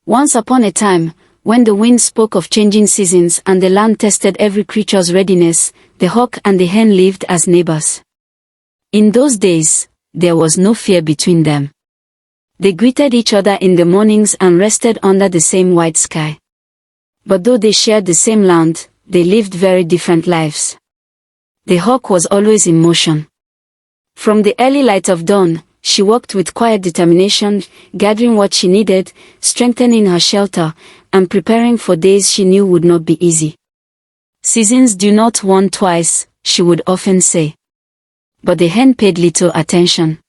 Once upon a time, when the wind spoke of changing seasons and the land tested every creature's readiness, the hawk and the hen lived as neighbors. In those days, there was no fear between them. They greeted each other in the mornings and rested under the same white sky. But though they shared the same land, they lived very different lives. The hawk was always in motion. From the early light of dawn, she worked with quiet determination, gathering what she needed, strengthening her shelter, and preparing for days she knew would not be easy. Seasons do not warn twice, she would often say. But the hen paid little attention.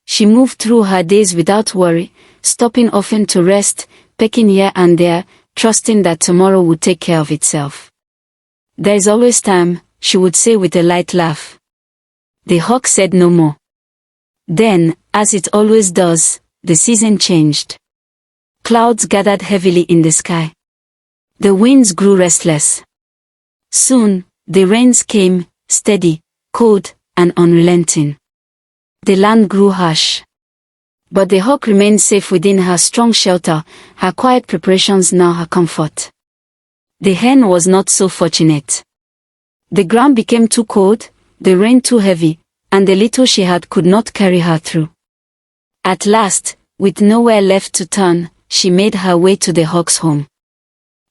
She moved through her days without worry, stopping often to rest, pecking here and there, trusting that tomorrow would take care of itself. "There is always time," she would say with a light laugh. The hawk said no more. Then, as it always does, the season changed. Clouds gathered heavily in the sky. The winds grew restless. Soon, the rains came, steady, cold, and unrelenting. The land grew harsh. But the hawk remained safe within her strong shelter, her quiet preparations now her comfort. The hen was not so fortunate. The ground became too cold, the rain too heavy, and the little she had could not carry her through. At last, with nowhere left to turn, she made her way to the hawk's home.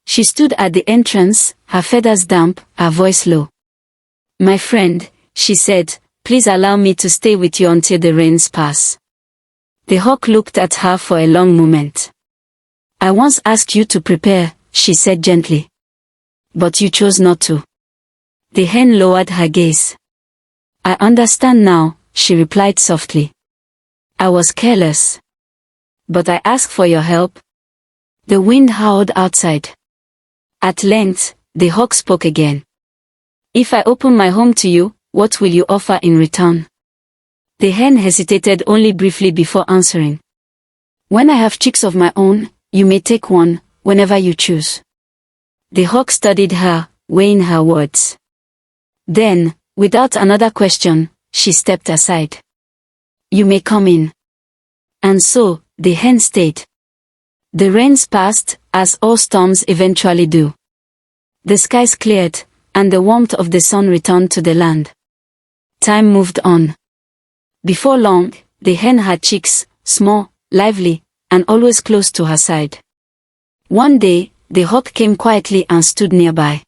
She stood at the entrance, her feathers damp, her voice low. "My friend," she said, "please allow me to stay with you until the rains pass." The hawk looked at her for a long moment. "I once asked you to prepare," she said gently. "But you chose not to." The hen lowered her gaze. "I understand now," she replied softly. "I was careless. But I asked for your help." The wind howled outside. At length, the hawk spoke again. "If I open my home to you, what will you offer in return?" The hen hesitated only briefly before answering. "When I have chicks of my own, you may take one, whenever you choose." The hawk studied her, weighing her words. Then, without another question, she stepped aside. "You may come in." And so, the hen stayed. The rains passed, as all storms eventually do. The skies cleared, and the warmth of the sun returned to the land. Time moved on. Before long, the hen had chicks, small, lively, and always close to her side. One day, the hawk came quietly and stood nearby.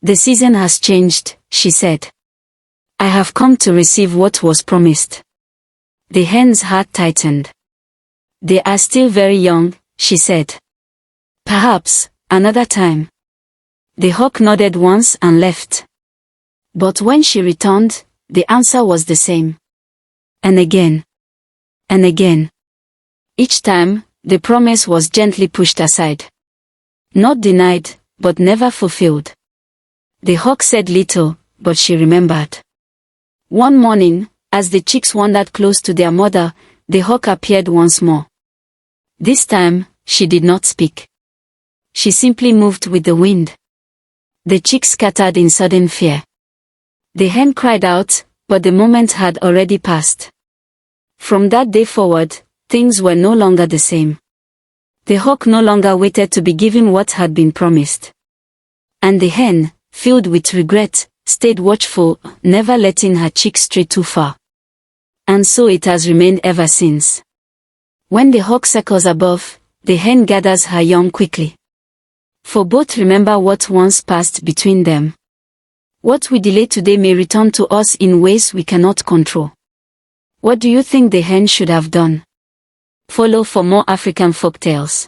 "The season has changed," she said. "I have come to receive what was promised." The hen's heart tightened. "They are still very young," she said. "Perhaps, another time." The hawk nodded once and left. But when she returned, the answer was the same. And again. And again. Each time, the promise was gently pushed aside. Not denied, but never fulfilled. The hawk said little, but she remembered. One morning, as the chicks wandered close to their mother, the hawk appeared once more. This time, she did not speak. She simply moved with the wind. The chicks scattered in sudden fear. The hen cried out, but the moment had already passed. From that day forward, things were no longer the same. The hawk no longer waited to be given what had been promised. And the hen, filled with regret, stayed watchful, never letting her chicks stray too far. And so it has remained ever since. When the hawk circles above, the hen gathers her young quickly. For both remember what once passed between them. What we delay today may return to us in ways we cannot control. What do you think the hen should have done? Follow for more African folktales.